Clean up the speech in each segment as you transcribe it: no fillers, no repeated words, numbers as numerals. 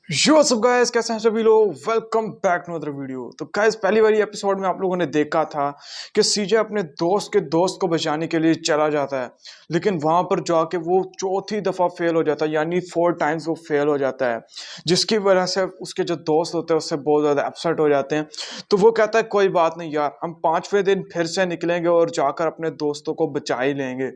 यो सब गाइस, कैसे हैं सभी लोग। Welcome back to other video. तो गाइस, पहली वाली एपिसोड में आप लोगों ने देखा था कि सीजे अपने दोस्त के दोस्त को बचाने के लिए चला जाता है, लेकिन वहां पर जाके वो चौथी दफा फेल हो जाता है, यानी 4 टाइम्स वो फेल हो जाता है, जिसकी वजह से उसके जो दोस्त होते हैं उससे बहुत ज्यादा अपसेट हो जाते हैं। तो वो कहता है कोई बात नहीं यार, हम 5वें दिन फिर से निकलेंगे और जाकर अपने दोस्तों को बचा ही लेंगे।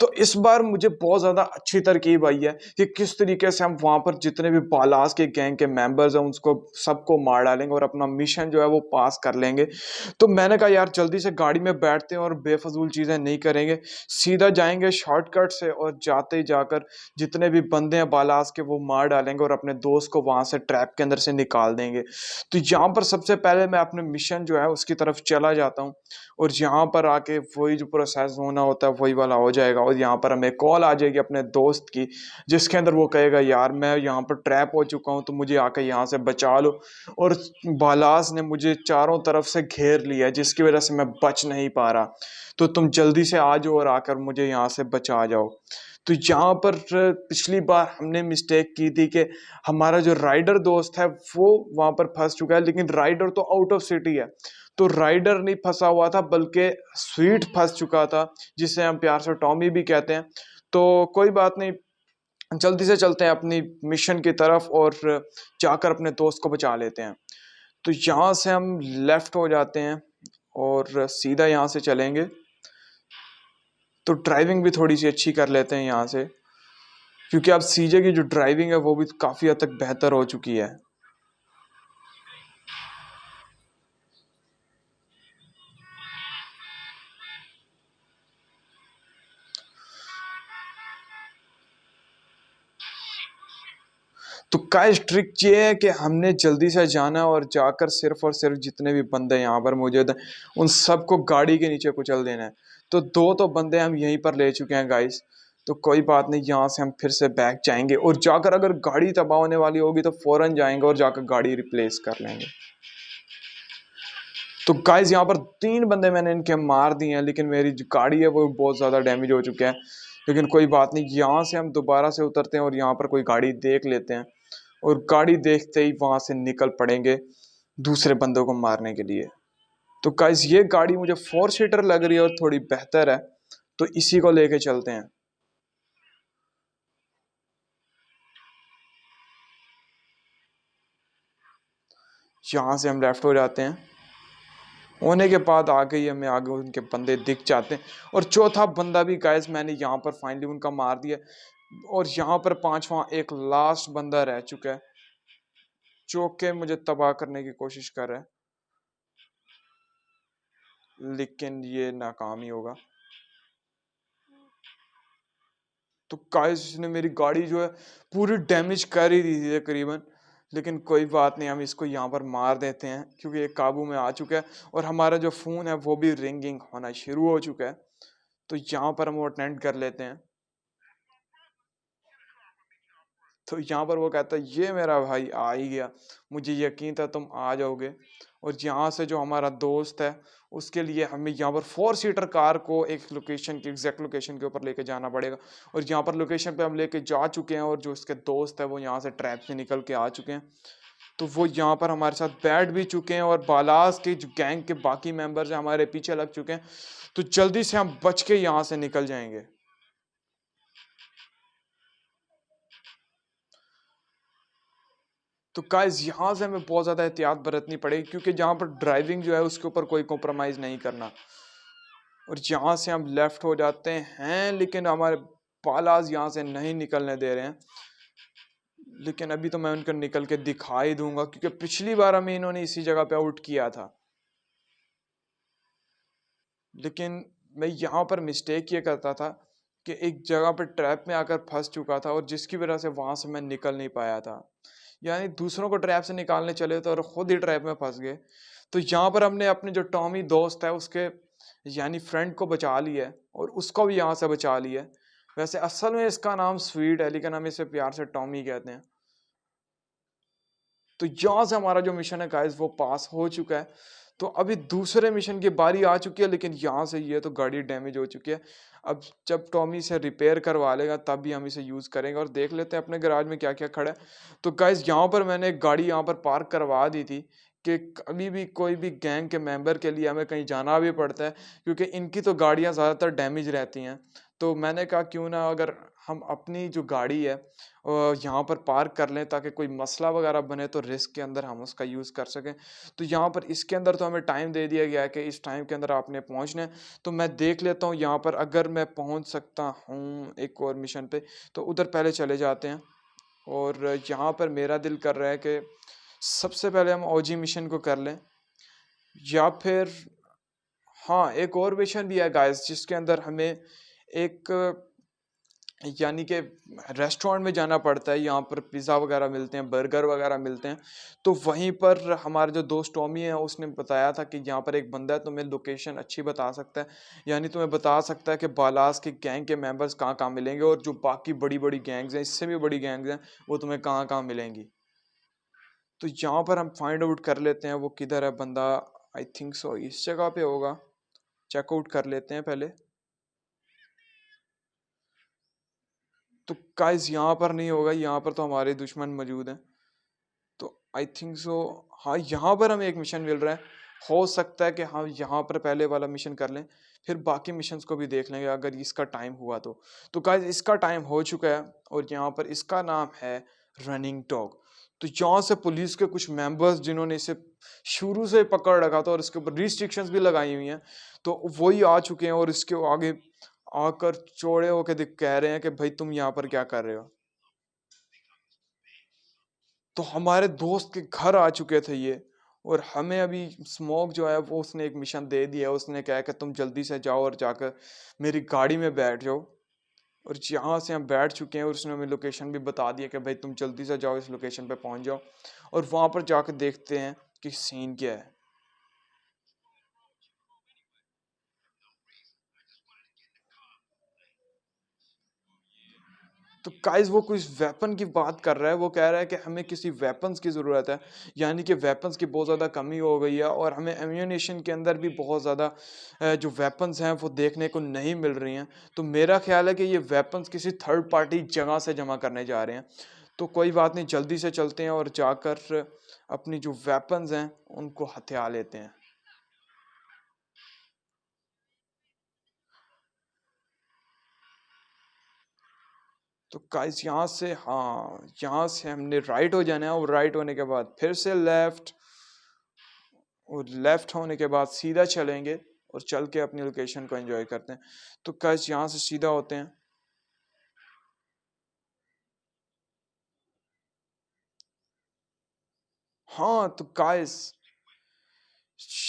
तो इस बार मुझे बहुत ज्यादा अच्छी तरकीब आई है कि किस तरीके से हम वहां पर जितने भी बालास के गैंग के मेंबर्स हैं उसको सबको मार डालेंगे और अपना मिशन जो है वो पास कर लेंगे। तो मैंने कहा यार जल्दी से गाड़ी में बैठते हैं और बेफजूल चीजें नहीं करेंगे, सीधा जाएंगे शॉर्टकट से और जाते ही जाकर जितने भी बंदे हैं बालास के वो मार डालेंगे और अपने दोस्त को वहां से ट्रैप के अंदर से निकाल देंगे। तो यहाँ पर सबसे पहले मैं अपने मिशन जो है उसकी तरफ चला जाता हूँ और यहाँ पर आके वही जो प्रोसेस होना होता है वही वाला हो जाएगा और यहाँ पर हमें कॉल आ जाएगी अपने दोस्त की, जिसके अंदर वो कहेगा यार मैं यहाँ पर ट्रैप हो चुका हूँ तो मुझे आके यहाँ से बचा लो। और बालास ने मुझे चारों तरफ से घेर लिया है जिसकी वजह से मैं बच नहीं पा रहा, तो तुम जल्दी से आ जाओ और आकर मुझे यहाँ से बचा जाओ। तो यहाँ पर पिछली बार हमने मिस्टेक की थी कि हमारा जो राइडर दोस्त है वो वहां पर फंस चुका है, लेकिन राइडर तो आउट ऑफ सिटी है। तो राइडर नहीं फंसा हुआ था बल्कि स्वीट फंस चुका था, जिसे हम प्यार से टॉमी भी कहते हैं। तो कोई बात नहीं, जल्दी से चलते हैं अपनी मिशन की तरफ और जाकर अपने दोस्त को बचा लेते हैं। तो यहाँ से हम लेफ्ट हो जाते हैं और सीधा यहाँ से चलेंगे। तो ड्राइविंग भी थोड़ी सी अच्छी कर लेते हैं यहाँ से, क्योंकि अब सीजे की जो ड्राइविंग है वो भी काफ़ी हद तक बेहतर हो चुकी है। तो गाइस ट्रिक ये है कि हमने जल्दी से जाना है और जाकर सिर्फ और सिर्फ जितने भी बंदे यहाँ पर मौजूद हैं उन सबको गाड़ी के नीचे कुचल देना है। तो दो तो बंदे हम यहीं पर ले चुके हैं गाइस, तो कोई बात नहीं, यहाँ से हम फिर से बैक जाएंगे और जाकर अगर गाड़ी तबाह होने वाली होगी तो फौरन जाएंगे और जाकर गाड़ी रिप्लेस कर लेंगे। तो गाइस यहाँ पर 3 बंदे मैंने इनके मार दिए हैं, लेकिन मेरी जो गाड़ी है वो बहुत ज़्यादा डैमेज हो चुका है। लेकिन कोई बात नहीं, यहाँ से हम दोबारा से उतरते हैं और यहाँ पर कोई गाड़ी देख लेते हैं और गाड़ी देखते ही वहां से निकल पड़ेंगे दूसरे बंदों को मारने के लिए। तो गाइस ये गाड़ी मुझे 4 सीटर लग रही है और थोड़ी बेहतर है, तो इसी को लेके चलते हैं। यहाँ से हम लेफ्ट हो जाते हैं, होने के बाद आगे ही हमें आगे उनके बंदे दिख जाते हैं और चौथा बंदा भी गाइस मैंने यहाँ पर फाइनली उनका मार दिया। और यहाँ पर पांचवा एक लास्ट बंदा रह चुका है जो कि मुझे तबाह करने की कोशिश कर रहा है, लेकिन ये नाकाम ही होगा। तो गाइस इसने मेरी गाड़ी जो है पूरी डैमेज कर ही दी थी तकरीबन, लेकिन कोई बात नहीं, हम इसको यहाँ पर मार देते हैं क्योंकि ये काबू में आ चुका है और हमारा जो फ़ोन है वो भी रिंगिंग होना शुरू हो चुका है। तो यहाँ पर हम वो अटेंड कर लेते हैं। तो यहाँ पर वो कहता है ये मेरा भाई आ ही गया, मुझे यकीन था तुम आ जाओगे। और यहाँ से जो हमारा दोस्त है उसके लिए हमें यहाँ पर 4 सीटर कार को एक लोकेशन की एग्जैक्ट लोकेशन के ऊपर लेके जाना पड़ेगा। और यहाँ पर लोकेशन पे हम लेके जा चुके हैं और जो उसके दोस्त है वो यहाँ से ट्रैप से निकल के आ चुके हैं। तो वो यहाँ पर हमारे साथ बैठ भी चुके हैं और बालास के जो गैंग के बाकी मेंबर्स हैं हमारे पीछे लग चुके हैं। तो जल्दी से हम बच के यहाँ से निकल जाएंगे। तो गाइस यहाँ से हमें बहुत ज़्यादा एहतियात बरतनी पड़ेगी क्योंकि जहाँ पर ड्राइविंग जो है उसके ऊपर कोई कॉम्प्रोमाइज़ नहीं करना। और यहाँ से हम लेफ्ट हो जाते हैं, लेकिन हमारे बालाज यहाँ से नहीं निकलने दे रहे हैं। लेकिन अभी तो मैं उनको निकल के दिखा ही दूंगा क्योंकि पिछली बार हमें इन्होंने इसी जगह पे आउट किया था। लेकिन मैं यहाँ पर मिस्टेक ये करता था कि एक जगह पर ट्रैप में आकर फंस चुका था और जिसकी वजह से वहां से मैं निकल नहीं पाया था, यानी दूसरों को ट्रैप से निकालने चले थे और खुद ही ट्रैप में फंस गए। तो यहाँ पर हमने अपने जो टॉमी दोस्त है उसके यानी फ्रेंड को बचा लिया है और उसको भी यहाँ से बचा लिया है। वैसे असल में इसका नाम स्वीट है लेकिन हम इसे प्यार से टॉमी कहते हैं। तो यहाँ से हमारा जो मिशन है गाइस वो पास हो चुका है। तो अभी दूसरे मिशन की बारी आ चुकी है, लेकिन यहाँ से ये तो गाड़ी डैमेज हो चुकी है। अब जब टॉमी इसे रिपेयर करवा लेगा तब भी हम इसे यूज़ करेंगे, और देख लेते हैं अपने गैराज में क्या-क्या खड़ा है। तो गाइस यहाँ पर मैंने एक गाड़ी यहाँ पर पार्क करवा दी थी कि कभी भी कोई भी गैंग के मेंबर के लिए हमें कहीं जाना भी पड़ता है, क्योंकि इनकी तो गाड़ियाँ ज़्यादातर डैमेज रहती हैं। तो मैंने कहा क्यों ना अगर हम अपनी जो गाड़ी है यहाँ पर पार्क कर लें, ताकि कोई मसला वगैरह बने तो रिस्क के अंदर हम उसका यूज़ कर सकें। तो यहाँ पर इसके अंदर तो हमें टाइम दे दिया गया है कि इस टाइम के अंदर आपने पहुँचना है। तो मैं देख लेता हूँ यहाँ पर अगर मैं पहुँच सकता हूँ एक और मिशन पे, तो उधर पहले चले जाते हैं। और यहाँ पर मेरा दिल कर रहा है कि सबसे पहले हम ओजी मिशन को कर लें, या फिर हाँ, एक और मिशन भी है गाइस जिसके अंदर हमें एक यानी कि रेस्टोरेंट में जाना पड़ता है। यहाँ पर पिज़्ज़ा वगैरह मिलते हैं, बर्गर वगैरह मिलते हैं। तो वहीं पर हमारा जो दोस्त टॉमी है उसने बताया था कि यहाँ पर एक बंदा है, तुम्हें लोकेशन अच्छी बता सकता है, यानी तुम्हें बता सकता है कि बालास के गैंग के मेंबर्स कहाँ-कहाँ मिलेंगे, और जो बाकी बड़ी-बड़ी गैंग्स हैं, इससे भी बड़ी गैंग्स हैं, वो तुम्हें कहाँ-कहाँ मिलेंगी। तो यहाँ पर हम फाइंड आउट कर लेते हैं वो किधर है बंदा। आई थिंक सो इस जगह पे होगा। चेकआउट कर लेते हैं पहले। तो गाइस यहाँ पर नहीं होगा, यहाँ पर तो हमारे दुश्मन मौजूद हैं। तो आई थिंक सो हाँ, यहाँ पर हमें एक मिशन मिल रहा है। हो सकता है कि हम यहाँ पर पहले वाला मिशन कर लें, फिर बाकी मिशंस को भी देख लेंगे अगर इसका टाइम हुआ तो। तो गाइस इसका टाइम हो चुका है, और यहाँ पर इसका नाम है रनिंग डॉग। तो यहाँ से पुलिस के कुछ मेंबर्स जिन्होंने इसे शुरू से पकड़ रखा था और इसके ऊपर रिस्ट्रिक्शंस भी लगाई हुई हैं, तो वही आ चुके हैं और इसके आगे आकर चौड़े होके कह रहे हैं कि भाई तुम यहाँ पर क्या कर रहे हो। तो हमारे दोस्त के घर आ चुके थे ये, और हमें अभी स्मोक जो है वो उसने एक मिशन दे दिया। उसने कहा कि तुम जल्दी से जाओ और जाकर मेरी गाड़ी में बैठ जाओ, और यहाँ से हम बैठ चुके हैं, और उसने हमें लोकेशन भी बता दिया कि भाई तुम जल्दी से जाओ, इस लोकेशन पे पहुंच जाओ, और वहां पर जाकर देखते हैं कि सीन क्या है। तो गाइस वो कुछ वेपन की बात कर रहा है, वो कह रहा है कि हमें किसी वेपन्स की ज़रूरत है, यानी कि वेपन्स की बहुत ज़्यादा कमी हो गई है, और हमें एम्यूनेशन के अंदर भी बहुत ज़्यादा जो वेपन्स हैं वो देखने को नहीं मिल रही हैं। तो मेरा ख्याल है कि ये वेपन्स किसी थर्ड पार्टी जगह से जमा करने जा रहे हैं। तो कोई बात नहीं, जल्दी से चलते हैं और जाकर अपनी जो वेपन्स हैं उनको हथिया लेते हैं। तो गाइस यहाँ से हाँ, यहाँ से हमने राइट हो जाना है, और राइट होने के बाद फिर से लेफ्ट, और लेफ्ट होने के बाद सीधा चलेंगे, और चल के अपनी लोकेशन को एंजॉय करते हैं। तो गाइस यहाँ से सीधा होते हैं। हाँ तो गाइस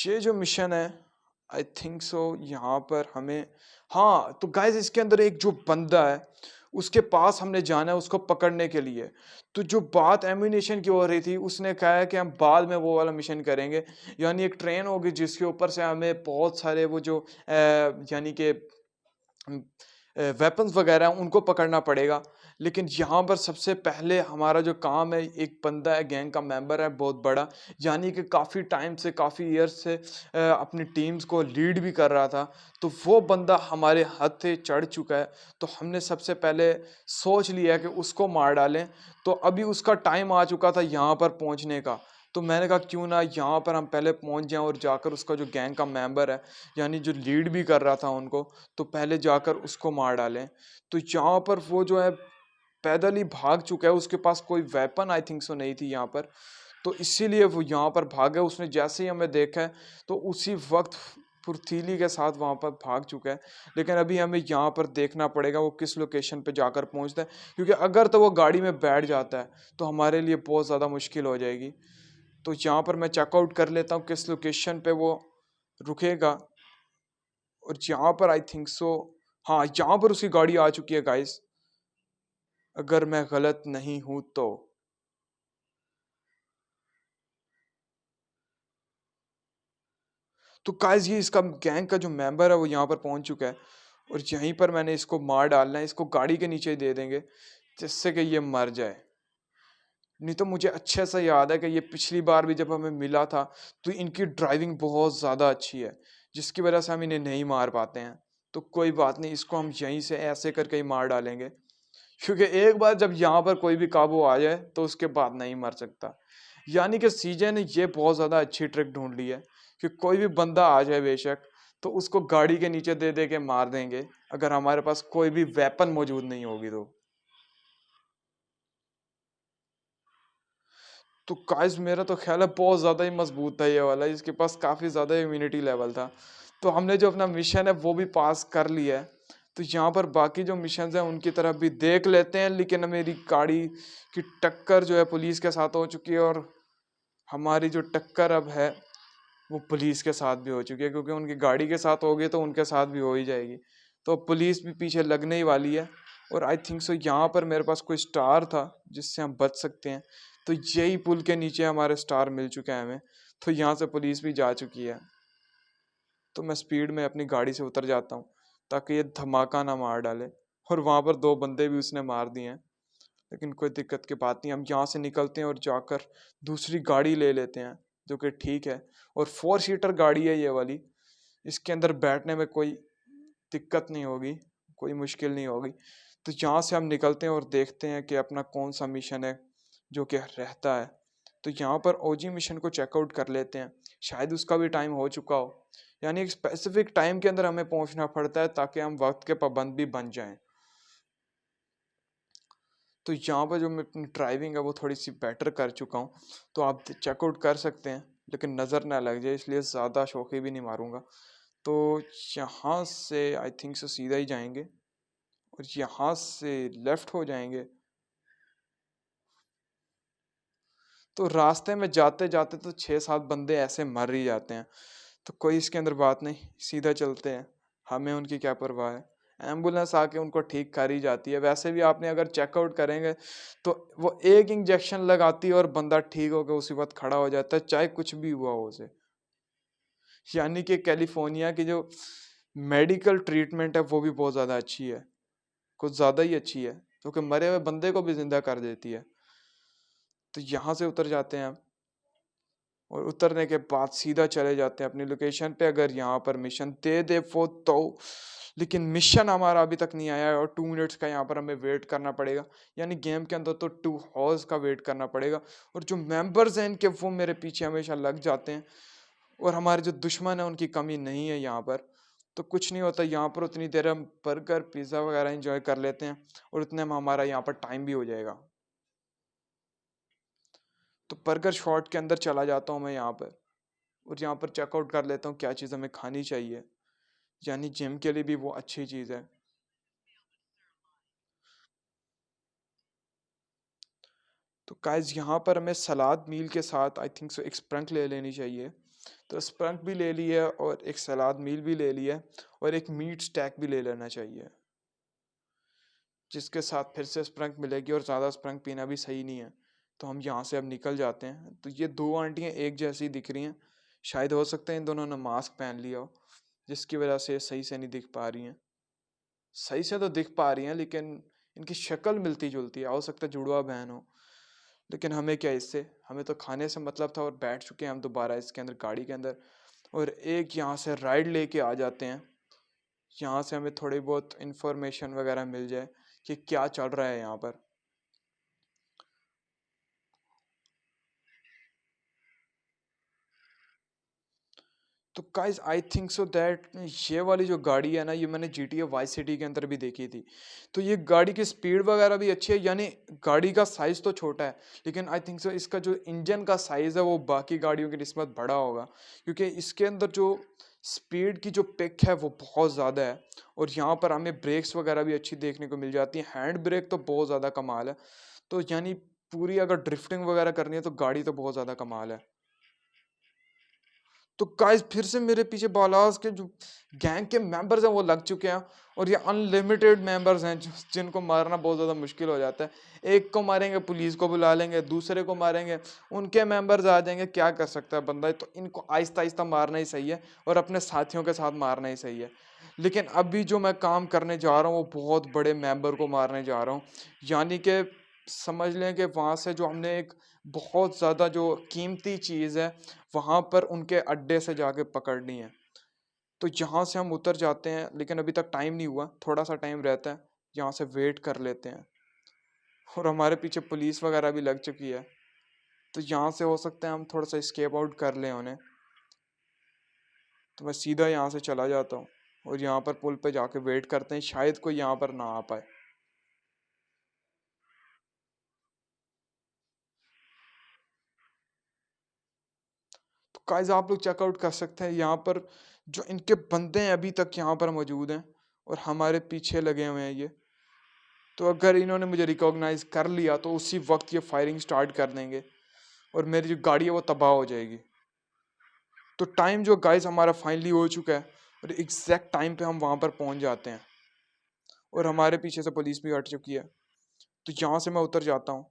ये जो मिशन है, आई थिंक सो यहाँ पर हमें हाँ, तो गाइस इसके अंदर एक जो बंदा है उसके पास हमने जाना है उसको पकड़ने के लिए। तो जो बात एम्यूनेशन की हो रही थी, उसने कहा है कि हम बाद में वो वाला मिशन करेंगे, यानी एक ट्रेन होगी जिसके ऊपर से हमें बहुत सारे वो जो यानी कि वेपन्स वगैरह हैं उनको पकड़ना पड़ेगा। लेकिन यहाँ पर सबसे पहले हमारा जो काम है, एक बंदा है गैंग का मेंबर है बहुत बड़ा, यानी कि काफ़ी टाइम से काफ़ी ईयर्स से अपनी टीम्स को लीड भी कर रहा था। तो वो बंदा हमारे हाथ से चढ़ चुका है। तो हमने सबसे पहले सोच लिया है कि उसको मार डालें। तो अभी उसका टाइम आ चुका था यहाँ पर पहुँचने का। तो मैंने कहा क्यों ना यहाँ पर हम पहले पहुँच जाएँ, और जाकर उसका जो गैंग का मेंबर है, यानी जो लीड भी कर रहा था उनको, तो पहले जाकर उसको मार डालें। तो यहाँ पर वो जो है पैदल ही भाग चुका है, उसके पास कोई वेपन आई थिंक सो नहीं थी यहाँ पर। तो इसीलिए वो यहाँ पर भागा। उसने जैसे ही हमें देखा है तो उसी वक़्त फुर्तीली के साथ वहाँ पर भाग चुका है। लेकिन अभी हमें यहाँ पर देखना पड़ेगा वो किस लोकेशन पे जाकर पहुँचता है, क्योंकि अगर तो वो गाड़ी में बैठ जाता है तो हमारे लिए बहुत ज़्यादा मुश्किल हो जाएगी। तो यहाँ पर मैं चेकआउट कर लेता हूँ किस लोकेशन पे वो रुकेगा, और यहाँ पर आई थिंक सो हाँ, यहाँ पर उसकी गाड़ी आ चुकी है गाइस, अगर मैं गलत नहीं हूँ तो। तो गाइस ये इसका गैंग का जो मेंबर है वो यहाँ पर पहुँच चुका है, और यहीं पर मैंने इसको मार डालना है। इसको गाड़ी के नीचे ही दे देंगे जिससे कि ये मर जाए। नहीं तो मुझे अच्छे से याद है कि ये पिछली बार भी जब हमें मिला था तो इनकी ड्राइविंग बहुत ज़्यादा अच्छी है, जिसकी वजह से हम इन्हें नहीं मार पाते हैं। तो कोई बात नहीं, इसको हम यहीं से ऐसे करके ही मार डालेंगे, क्योंकि एक बार जब यहाँ पर कोई भी काबू आ जाए तो उसके बाद नहीं मर सकता। यानी कि सीजे ने ये बहुत ज़्यादा अच्छी ट्रिक ढूंढ ली है कि कोई भी बंदा आ जाए बेशक, तो उसको गाड़ी के नीचे दे दे के मार देंगे, अगर हमारे पास कोई भी वेपन मौजूद नहीं होगी तो गाइस मेरा तो ख्याल है बहुत ज़्यादा ही मजबूत था ये वाला, इसके पास काफ़ी ज़्यादा इम्यूनिटी लेवल था। तो हमने जो अपना मिशन है वो भी पास कर लिया है। तो यहाँ पर बाकी जो मिशन हैं उनकी तरफ भी देख लेते हैं, लेकिन मेरी गाड़ी की टक्कर जो है पुलिस के साथ हो चुकी है, और हमारी जो टक्कर अब है वो पुलिस के साथ भी हो चुकी है, क्योंकि उनकी गाड़ी के साथ होगी तो उनके साथ भी हो ही जाएगी। तो पुलिस भी पीछे लगने ही वाली है। और आई थिंक सो यहाँ पर मेरे पास कोई स्टार था जिससे हम बच सकते हैं। तो यही पुल के नीचे हमारे स्टार मिल चुका है हमें। तो यहाँ से पुलिस भी जा चुकी है। तो मैं स्पीड में अपनी गाड़ी से उतर जाता हूँ ताकि ये धमाका ना मार डाले। और वहाँ पर दो बंदे भी उसने मार दिए हैं, लेकिन कोई दिक्कत की बात नहीं। हम यहाँ से निकलते हैं और जाकर दूसरी गाड़ी ले लेते हैं, जो कि ठीक है। और 4 सीटर गाड़ी है ये वाली, इसके अंदर बैठने में कोई दिक्कत नहीं होगी, कोई मुश्किल नहीं होगी। तो यहाँ से हम निकलते हैं और देखते हैं कि अपना कौन सा मिशन है जो कि रहता है। तो यहाँ पर ओजी मिशन को चेकआउट कर लेते हैं, शायद उसका भी टाइम हो चुका हो। यानी एक स्पेसिफिक टाइम के अंदर हमें पहुंचना पड़ता है ताकि हम वक्त के पाबंद भी बन जाएं। तो यहाँ पर जो मैं अपनी ड्राइविंग है वो थोड़ी सी बेटर कर चुका हूँ, तो आप चेकआउट कर सकते हैं, लेकिन नज़र ना लग जाए इसलिए ज़्यादा शौक़ी भी नहीं मारूंगा। तो यहाँ से आई थिंक से सीधा ही जाएंगे और यहाँ से लेफ्ट हो जाएंगे। तो रास्ते में जाते जाते तो 6-7 बंदे ऐसे मर ही जाते हैं, तो कोई इसके अंदर बात नहीं, सीधा चलते हैं, हमें उनकी क्या परवाह है। एम्बुलेंस आके उनको ठीक कर ही जाती है। वैसे भी आपने अगर चेकआउट करेंगे तो वो एक इंजेक्शन लगाती है और बंदा ठीक होकर उसी वक्त खड़ा हो जाता है, चाहे कुछ भी हुआ हो उसे। यानी कि कैलिफोर्निया की जो मेडिकल ट्रीटमेंट है वो भी बहुत ज़्यादा अच्छी है, कुछ ज़्यादा ही अच्छी है, क्योंकि मरे हुए बंदे को भी जिंदा कर देती है। तो यहाँ से उतर जाते हैं और उतरने के बाद सीधा चले जाते हैं अपनी लोकेशन पे, अगर यहाँ पर मिशन दे दे वो तो। लेकिन मिशन हमारा अभी तक नहीं आया है और 2 मिनट्स का यहाँ पर हमें वेट करना पड़ेगा। यानी गेम के अंदर तो 2 हॉर्स का वेट करना पड़ेगा। और जो मेंबर्स हैं इनके वो मेरे पीछे हमेशा लग जाते हैं, और हमारे जो दुश्मन है उनकी कमी नहीं है यहाँ पर। तो कुछ नहीं होता यहाँ पर, उतनी देर हम बर्गर पिज़्ज़ा वगैरह इंजॉय कर लेते हैं और उतने में हमारा यहाँ पर टाइम भी हो जाएगा। तो बर्गर शॉट के अंदर चला जाता हूँ मैं यहाँ पर, और यहाँ पर चेकआउट कर लेता हूँ क्या चीज़ हमें खानी चाहिए। यानी जिम के लिए भी वो अच्छी चीज़ है। तो गाइस यहाँ पर हमें सलाद मील के साथ आई थिंक सो एक स्प्रंक ले लेनी चाहिए। तो स्प्रंक भी ले ली है और एक सलाद मील भी ले लिया है, और एक मीट स्टैक भी ले लेना चाहिए, जिसके साथ फिर से स्प्रंक मिलेगी, और ज़्यादा स्प्रंक पीना भी सही नहीं है। तो हम यहाँ से अब निकल जाते हैं। तो ये दो आंटियाँ एक जैसी दिख रही हैं, शायद हो सकता है इन दोनों ने मास्क पहन लिया हो, जिसकी वजह से सही से नहीं दिख पा रही हैं। सही से तो दिख पा रही हैं लेकिन इनकी शक्ल मिलती जुलती है, हो सकता है जुड़वा बहन हो। लेकिन हमें क्या इससे, हमें तो खाने से मतलब था, और बैठ चुके हैं हम दोबारा इसके अंदर गाड़ी के अंदर, और एक यहाँ से राइड लेके आ जाते हैं। यहाँ से हमें थोड़ी बहुत इंफॉर्मेशन वगैरह मिल जाए कि क्या चल रहा है यहाँ पर। तो guys I think so that ये वाली जो गाड़ी है ना, ये मैंने G T A Vice City के अंदर भी देखी थी। तो ये गाड़ी की स्पीड वगैरह भी अच्छी है, यानी गाड़ी का साइज़ तो छोटा है, लेकिन आई थिंक सो इसका जो इंजन का साइज़ है वो बाकी गाड़ियों की निस्बत बड़ा होगा, क्योंकि इसके अंदर जो स्पीड की जो पिक है वो बहुत ज़्यादा है। और यहाँ पर हमें ब्रेक्स वगैरह भी अच्छी देखने को मिल जाती है, हैंड ब्रेक तो बहुत ज़्यादा कमाल है। तो यानी पूरी अगर ड्रिफ्टिंग वगैरह करनी है तो गाड़ी तो बहुत ज़्यादा कमाल है। तो गाइस फिर से मेरे पीछे बालास के जो गैंग के मेंबर्स हैं वो लग चुके हैं, और ये अनलिमिटेड मेंबर्स हैं जिनको मारना बहुत ज़्यादा मुश्किल हो जाता है। एक को मारेंगे पुलिस को बुला लेंगे, दूसरे को मारेंगे उनके मेंबर्स आ जाएंगे, क्या कर सकता है बंदा। तो इनको आहिस्ता आहिस्ता मारना ही सही है, और अपने साथियों के साथ मारना ही सही है। लेकिन अभी जो मैं काम करने जा रहा हूँ वो बहुत बड़े मेंबर को मारने जा रहा हूँ, यानी कि समझ लें कि वहाँ से जो हमने एक बहुत ज़्यादा जो कीमती चीज़ है, वहाँ पर उनके अड्डे से जाके पकड़नी है। तो यहाँ से हम उतर जाते हैं, लेकिन अभी तक टाइम नहीं हुआ, थोड़ा-सा टाइम रहता है, यहाँ से वेट कर लेते हैं और हमारे पीछे पुलिस वगैरह भी लग चुकी है। तो यहाँ से हो सकता है हम थोड़ा-सा एस्केप आउट कर लें उन्हें। तो मैं सीधा यहाँ से चला जाता हूँ और यहाँ पर पुल पे जाके वेट करते हैं, शायद कोई यहाँ पर ना आ पाए। तो गाइस आप लोग चेकआउट कर सकते हैं यहाँ पर जो इनके बंदे हैं अभी तक यहाँ पर मौजूद हैं और हमारे पीछे लगे हुए हैं ये। तो अगर इन्होंने मुझे रिकॉग्नाइज कर लिया तो उसी वक्त ये फायरिंग स्टार्ट कर देंगे और मेरी जो गाड़ी है वो तबाह हो जाएगी। तो टाइम जो गाइस हमारा फाइनली हो चुका है और एग्जैक्ट टाइम पे हम वहाँ पर पहुँच जाते हैं और हमारे पीछे से पुलिस भी हट चुकी है। तो यहाँ से मैं उतर जाता हूँ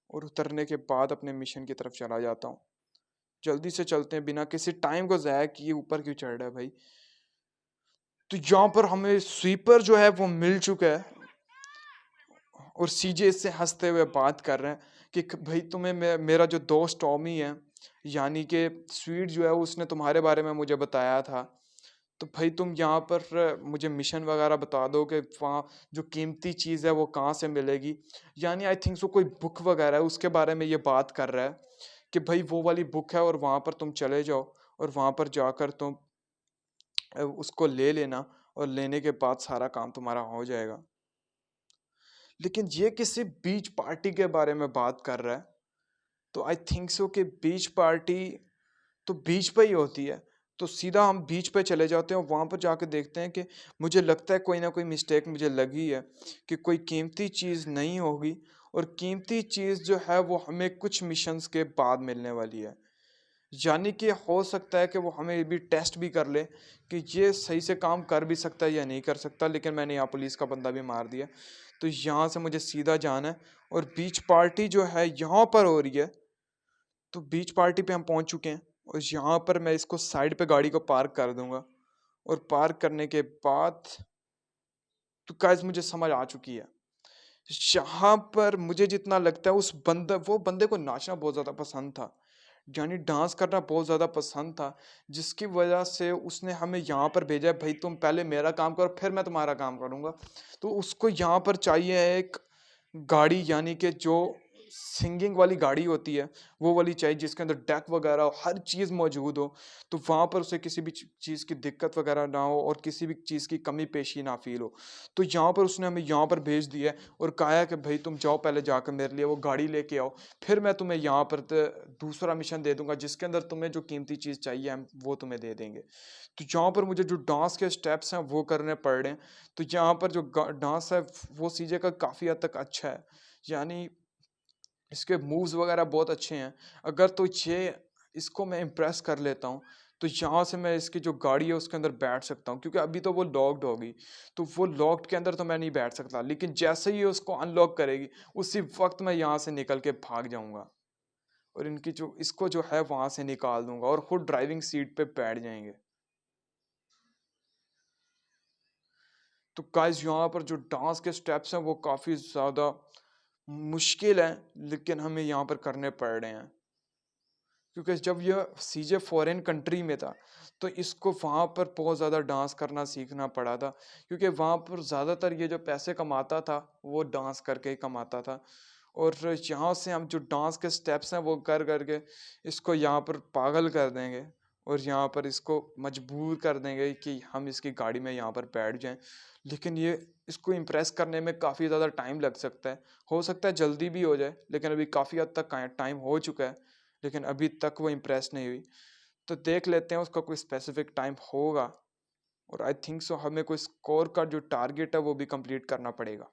और उतरने के बाद अपने मिशन की तरफ चला जाता हूँ। जल्दी से चलते हैं, बिना किसी टाइम को ज़ाया किए ऊपर क्यों चढ़ रहा है भाई। तो यहाँ पर हमें स्वीपर जो है वो मिल चुका है और सीजे इससे हंसते हुए बात कर रहे हैं कि भाई तुम्हें मेरा जो दोस्त टॉमी है, यानी कि स्वीट जो है उसने तुम्हारे बारे में मुझे बताया था। तो भाई तुम यहाँ पर मुझे मिशन वगैरह बता दो कि वहाँ जो कीमती चीज़ है वो कहाँ से मिलेगी। यानी आई थिंक सो कोई बुक वगैरह है उसके बारे में ये बात कर रहा है कि भाई वो वाली बुक है और वहाँ पर तुम चले जाओ और वहाँ पर जाकर तुम उसको ले लेना और लेने के बाद सारा काम तुम्हारा हो जाएगा। लेकिन ये किसी बीच पार्टी के बारे में बात कर रहा है। तो आई थिंक सो कि बीच पार्टी तो बीच पे ही होती है। तो सीधा हम बीच पे चले जाते हैं और वहाँ पर जाके देखते हैं कि मुझे लगता है कोई ना कोई मिस्टेक मुझे लगी है कि कोई कीमती चीज़ नहीं होगी और कीमती चीज़ जो है वो हमें कुछ मिशंस के बाद मिलने वाली है। यानी कि हो सकता है कि वो हमें भी टेस्ट भी कर ले कि ये सही से काम कर भी सकता है या नहीं कर सकता, लेकिन मैंने यहाँ पुलिस का बंदा भी मार दिया। तो यहाँ से मुझे सीधा जाना है और बीच पार्टी जो है यहाँ पर हो रही है। तो बीच पार्टी पे हम पहुंच चुके हैं और यहाँ पर मैं इसको साइड पे गाड़ी को पार्क कर दूंगा और पार्क करने के बाद तो गाइस मुझे समझ आ चुकी है। यहाँ पर मुझे जितना लगता है उस बंदा वो बंदे को नाचना बहुत ज़्यादा पसंद था, यानी डांस करना बहुत ज़्यादा पसंद था, जिसकी वजह से उसने हमें यहाँ पर भेजा है भाई तुम पहले मेरा काम करो फिर मैं तुम्हारा काम करूँगा। तो उसको यहाँ पर चाहिए एक गाड़ी, यानी कि जो सिंगिंग वाली गाड़ी होती है वो वाली चाहिए जिसके अंदर डेक वगैरह हो, हर चीज़ मौजूद हो। तो वहाँ पर उसे किसी भी चीज़ की दिक्कत वगैरह ना हो और किसी भी चीज़ की कमी पेशी ना फील हो। तो यहाँ पर उसने हमें यहाँ पर भेज दिया है और कहा है कि भाई तुम जाओ पहले जाकर मेरे लिए वो गाड़ी लेके आओ, फिर मैं तुम्हें यहाँ पर दूसरा मिशन दे दूंगा जिसके अंदर तुम्हें जो कीमती चीज़ चाहिए हम वो तुम्हें दे देंगे। तो यहाँ पर मुझे जो डांस के स्टेप्स हैं वो करने पड़ रहे हैं। तो यहाँ पर जो डांस है वो सीजे का काफ़ी हद तक अच्छा है, यानी इसके मूव्स वगैरह बहुत अच्छे हैं। अगर तो ये इसको मैं इम्प्रेस कर लेता हूँ तो यहाँ से मैं इसकी जो गाड़ी है उसके अंदर बैठ सकता हूँ, क्योंकि अभी तो वो लॉक्ड होगी। तो वो लॉक्ड के अंदर तो मैं नहीं बैठ सकता, लेकिन जैसे ही ये उसको अनलॉक करेगी उसी वक्त मैं यहाँ से निकल के भाग जाऊँगा और इनकी जो इसको जो है वहाँ से निकाल दूंगा और खुद ड्राइविंग सीट पे बैठ जाएंगे। तो गाइस यहाँ पर जो डांस के स्टेप्स हैं वो काफ़ी ज़्यादा मुश्किल हैं, लेकिन हमें यहाँ पर करने पड़ रहे हैं क्योंकि जब यह सीजे फॉरेन कंट्री में था तो इसको वहाँ पर बहुत ज़्यादा डांस करना सीखना पड़ा था, क्योंकि वहाँ पर ज़्यादातर ये जो पैसे कमाता था वो डांस करके ही कमाता था। और यहाँ से हम जो डांस के स्टेप्स हैं वो कर करके इसको यहाँ पर पागल कर देंगे और यहाँ पर इसको मजबूर कर देंगे कि हम इसकी गाड़ी में यहाँ पर बैठ जाएं। लेकिन ये इसको इम्प्रेस करने में काफ़ी ज़्यादा टाइम लग सकता है, हो सकता है जल्दी भी हो जाए, लेकिन अभी काफ़ी हद तक टाइम हो चुका है लेकिन अभी तक वो इम्प्रेस नहीं हुई। तो देख लेते हैं उसका कोई स्पेसिफिक टाइम होगा और आई थिंक सो हमें कोई स्कोर का जो टारगेट है वो भी कंप्लीट करना पड़ेगा।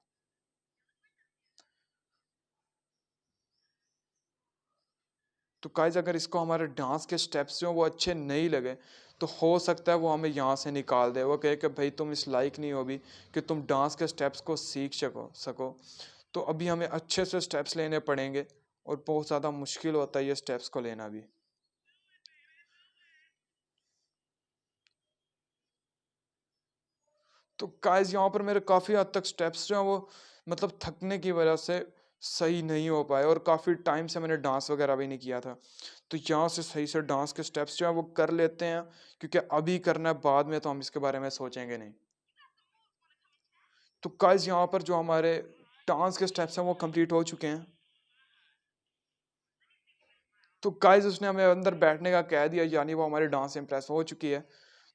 तो गाइस अगर इसको हमारे डांस के स्टेप्स जो हैं वो अच्छे नहीं लगे तो हो सकता है वो हमें यहाँ से निकाल दे, वो कहे कि भाई तुम इस लायक नहीं हो भी कि तुम डांस के स्टेप्स को सीख सको। तो अभी हमें अच्छे से स्टेप्स लेने पड़ेंगे और बहुत ज़्यादा मुश्किल होता है ये स्टेप्स को लेना भी। तो गाइस यहाँ पर मेरे काफ़ी हद तक स्टेप्स जो हैं वो मतलब थकने की वजह से सही नहीं हो पाए और काफ़ी टाइम से मैंने डांस वगैरह भी नहीं किया था। तो यहाँ से सही से डांस के स्टेप्स जो हैं वो कर लेते हैं, क्योंकि अभी करना है, बाद में तो हम इसके बारे में सोचेंगे नहीं। तो गाइस यहाँ पर जो हमारे डांस के स्टेप्स हैं वो कंप्लीट हो चुके हैं। तो गाइस उसने हमें अंदर बैठने का कह दिया, यानी वो हमारे डांस से इम्प्रेस हो चुकी है।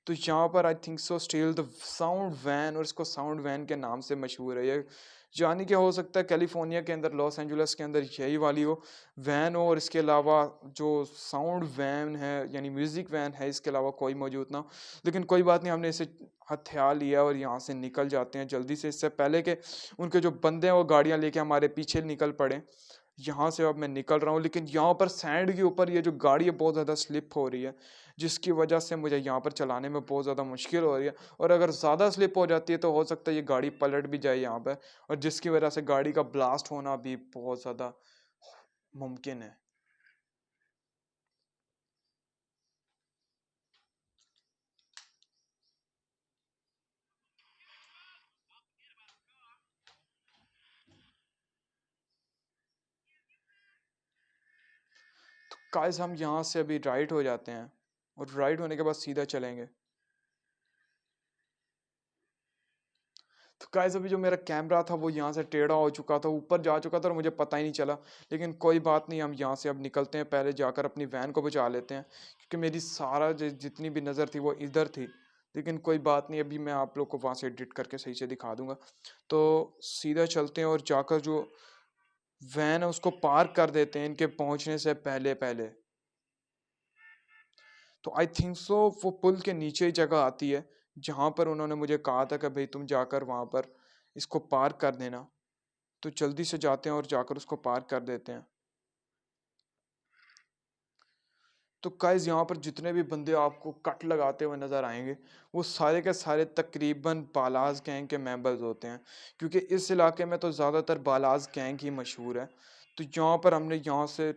तो यहाँ पर I think so still the sound van, और इसको साउंड वैन के नाम से मशहूर है ये। यानी कि हो सकता है कैलिफोर्निया के अंदर, लॉस एंजलिस के अंदर यही वाली हो वैन हो, और इसके अलावा जो साउंड वैन है यानी म्यूज़िक वैन है, इसके अलावा कोई मौजूद ना हो। लेकिन कोई बात नहीं, हमने इसे हथियार लिया और यहाँ से निकल जाते हैं जल्दी से, इससे पहले कि उनके जो बंदे हैं वो गाड़ियाँ लेके हमारे पीछे निकल पड़े। यहाँ से अब मैं निकल रहा हूँ, लेकिन यहाँ पर सैंड के ऊपर ये जो गाड़ी है बहुत ज़्यादा स्लिप हो रही है, जिसकी वजह से मुझे यहाँ पर चलाने में बहुत ज़्यादा मुश्किल हो रही है। और अगर ज़्यादा स्लिप हो जाती है तो हो सकता है ये गाड़ी पलट भी जाए यहाँ पर, और जिसकी वजह से गाड़ी का ब्लास्ट होना भी बहुत ज़्यादा मुमकिन है। तो गाइस हम यहाँ से अभी राइट हो जाते हैं, और राइट होने के बाद सीधा चलेंगे। तो गाइस अभी जो मेरा कैमरा था वो यहाँ से टेढ़ा हो चुका था, ऊपर जा चुका था और मुझे पता ही नहीं चला। लेकिन कोई बात नहीं, हम यहाँ से अब निकलते हैं, पहले जाकर अपनी वैन को बचा लेते हैं, क्योंकि मेरी सारा जितनी भी नज़र थी वो इधर थी। लेकिन कोई बात नहीं, अभी मैं आप लोग को वहाँ से एडिट करके सही से दिखा दूंगा। तो सीधा चलते हैं और जाकर जो वैन है उसको पार्क कर देते हैं इनके पहुँचने से पहले पहले। तो आई थिंक सो वो पुल के नीचे ही जगह आती है, जहाँ पर उन्होंने मुझे कहा था कि भाई तुम जाकर वहाँ पर इसको पार्क कर देना। तो जल्दी से जाते हैं और जाकर उसको पार कर देते हैं। तो गाइस यहाँ पर जितने भी बंदे आपको कट लगाते हुए नज़र आएंगे, वो सारे के सारे तकरीबन बालाज गैंग के मेंबर्स होते हैं, क्योंकि इस इलाके में तो ज़्यादातर बालाज गैंग ही मशहूर है। तो यहाँ पर हमने यहाँ से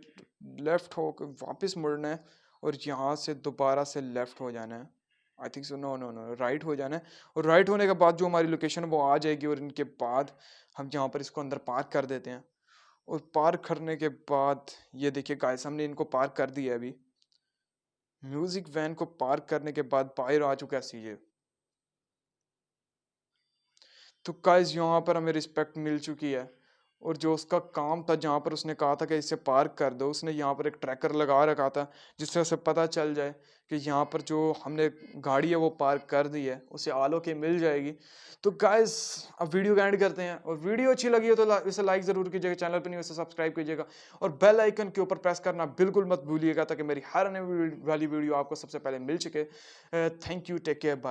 लेफ़्ट होकर वापस मुड़ना है, और यहाँ से दोबारा से लेफ़्ट हो जाना है। I think so, no no no, right हो जाना है। और राइट होने के बाद जो हमारी लोकेशन वो आ जाएगी, और इनके बाद हम यहाँ पर इसको अंदर पार्क कर देते हैं। और पार्क करने के बाद ये देखिए गाइस, हमने इनको पार्क कर दिया है अभी। म्यूजिक वैन को पार्क करने के बाद बाहर आ चुका है सीजे। तो गाइस यहाँ पर हमें रिस्पेक्ट मिल चुकी है, और जो उसका काम था जहाँ पर उसने कहा था कि इसे पार्क कर दो, उसने यहाँ पर एक ट्रैकर लगा रखा था, जिससे उसे पता चल जाए कि यहाँ पर जो हमने गाड़ी है वो पार्क कर दी है, उसे आलो के मिल जाएगी। तो गाइस अब वीडियो का एंड करते हैं, और वीडियो अच्छी लगी हो तो इसे लाइक ज़रूर कीजिएगा, चैनल पर नहीं वैसे सब्सक्राइब कीजिएगा, और बेल आइकन के ऊपर प्रेस करना बिल्कुल मत भूलिएगा, ताकि मेरी हर आने वाली वीडियो आपको सबसे पहले मिल सके। Thank you, take care, bye.